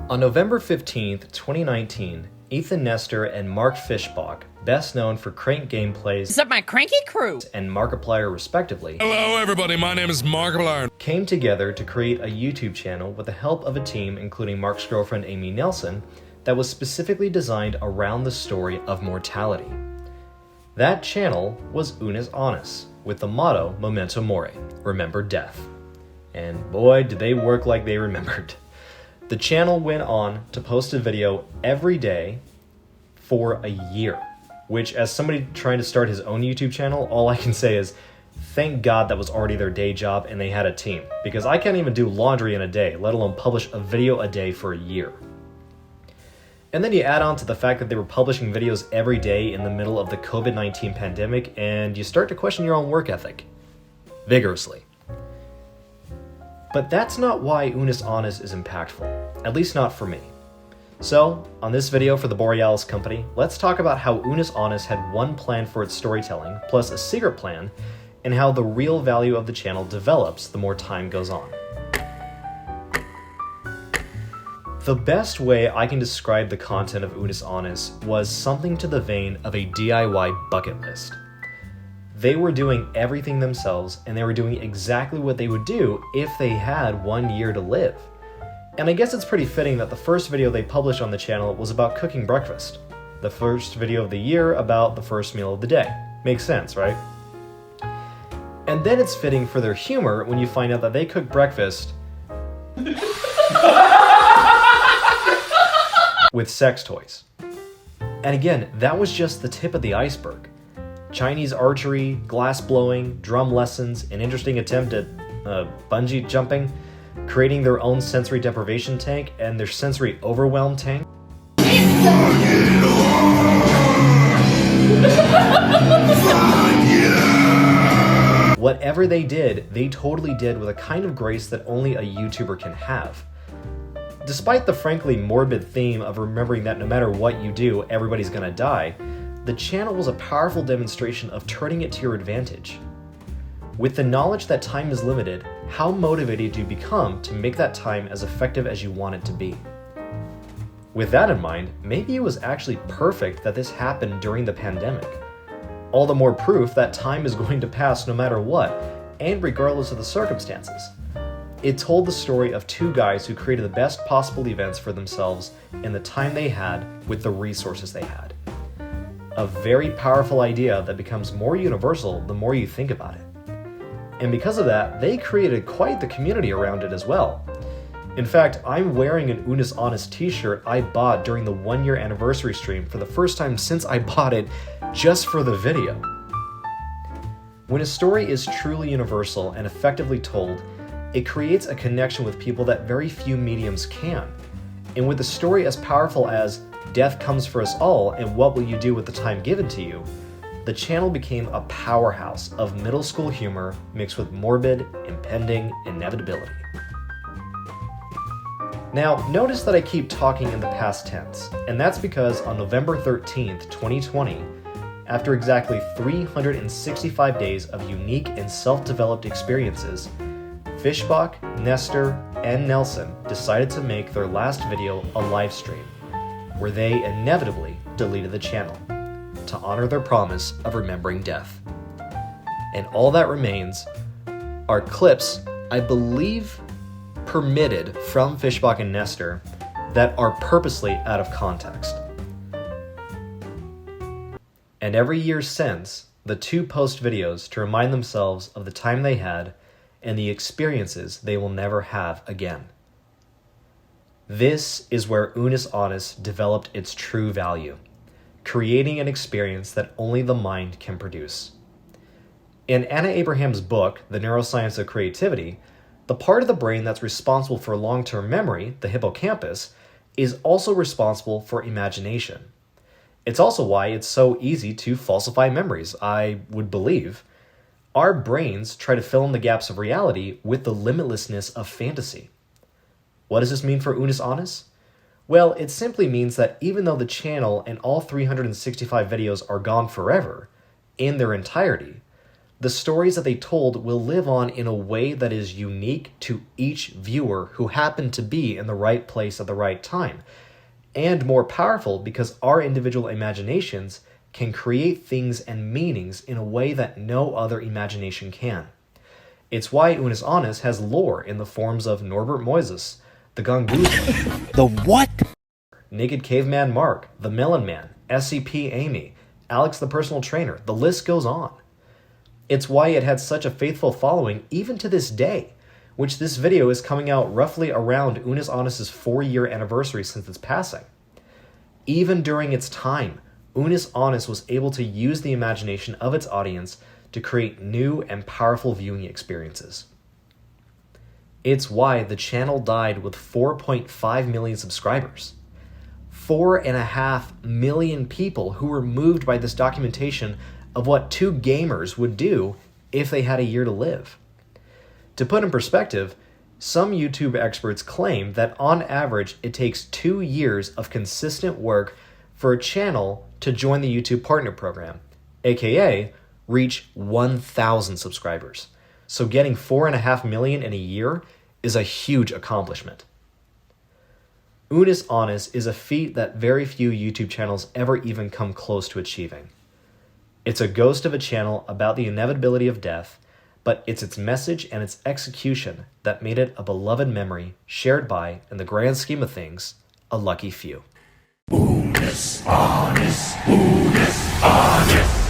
On November 15th, 2019, Ethan Nestor and Mark Fischbach, best known for Crank gameplays What's up, my cranky crew? and Markiplier respectively, Hello everybody, my name is Markiplier. came together to create a YouTube channel with the help of a team including Mark's girlfriend Amy Nelson that was specifically designed around the story of mortality. That channel was Unus Annus, with the motto Memento Mori, remember death. And boy, did they work like they remembered. The channel went on to post a video every day for a year, which as somebody trying to start his own YouTube channel, all I can say is thank God that was already their day job and they had a team, because I can't even do laundry in a day, let alone publish a video a day for a year. And then you add on to the fact that they were publishing videos every day in the middle of the COVID-19 pandemic, and you start to question your own work ethic. Vigorously. But that's not why Unus Annus is impactful, at least not for me. So, on this video for the Borealis Company, let's talk about how Unus Annus had one plan for its storytelling, plus a secret plan, and how the real value of the channel develops the more time goes on. The best way I can describe the content of Unus Annus was something to the vein of a DIY bucket list. They were doing everything themselves, and they were doing exactly what they would do if they had 1 year to live. And I guess it's pretty fitting that the first video they published on the channel was about cooking breakfast. The first video of the year about the first meal of the day. Makes sense, right? And then it's fitting for their humor when you find out that they cook breakfast with sex toys. And again, that was just the tip of the iceberg. Chinese archery, glass blowing, drum lessons, an interesting attempt at bungee jumping, creating their own sensory deprivation tank and their sensory overwhelm tank. Whatever they did, they totally did with a kind of grace that only a YouTuber can have. Despite the frankly morbid theme of remembering that no matter what you do, everybody's gonna die, the channel was a powerful demonstration of turning it to your advantage. With the knowledge that time is limited, how motivated do you become to make that time as effective as you want it to be? With that in mind, maybe it was actually perfect that this happened during the pandemic. All the more proof that time is going to pass no matter what, and regardless of the circumstances. It told the story of two guys who created the best possible events for themselves in the time they had with the resources they had. A very powerful idea that becomes more universal the more you think about it. And because of that, they created quite the community around it as well. In fact, I'm wearing an Unus Annus t-shirt I bought during the 1 year anniversary stream for the first time since I bought it just for the video. When a story is truly universal and effectively told, it creates a connection with people that very few mediums can. And with a story as powerful as death comes for us all, and what will you do with the time given to you? The channel became a powerhouse of middle school humor mixed with morbid, impending inevitability. Now, notice that I keep talking in the past tense, and that's because on November 13th, 2020, after exactly 365 days of unique and self-developed experiences, Fischbach, Nestor, and Nelson decided to make their last video a live stream, where they inevitably deleted the channel to honor their promise of remembering death. And all that remains are clips, I believe, permitted from Fischbach and Nestor that are purposely out of context. And every year since, the two post videos to remind themselves of the time they had and the experiences they will never have again. This is where Unus Annus developed its true value, creating an experience that only the mind can produce. In Anna Abraham's book, The Neuroscience of Creativity, the part of the brain that's responsible for long-term memory, the hippocampus, is also responsible for imagination. It's also why it's so easy to falsify memories, I would believe. Our brains try to fill in the gaps of reality with the limitlessness of fantasy. What does this mean for Unus Annus? Well, it simply means that even though the channel and all 365 videos are gone forever, in their entirety, The stories that they told will live on in a way that is unique to each viewer who happened to be in the right place at the right time, and more powerful because our individual imaginations can create things and meanings in a way that no other imagination can. It's why Unus Annus has lore in the forms of Norbert Moises, the Gongoozler, The what? Naked Caveman Mark, the Melon Man, SCP Amy, Alex the Personal Trainer, the list goes on. It's why it had such a faithful following even to this day, which this video is coming out roughly around Unus Annus' 4-year anniversary since its passing. Even during its time, Unus Annus was able to use the imagination of its audience to create new and powerful viewing experiences. It's why the channel died with 4.5 million subscribers. 4.5 million people who were moved by this documentation of what two gamers would do if they had a year to live. To put in perspective, some YouTube experts claim that on average it takes 2 years of consistent work for a channel to join the YouTube Partner Program, aka reach 1,000 subscribers. So getting 4.5 million in a year is a huge accomplishment. Unus Annus is a feat that very few YouTube channels ever even come close to achieving. It's a ghost of a channel about the inevitability of death, but it's its message and its execution that made it a beloved memory shared by, in the grand scheme of things, a lucky few. Unus Annus, Unus Annus.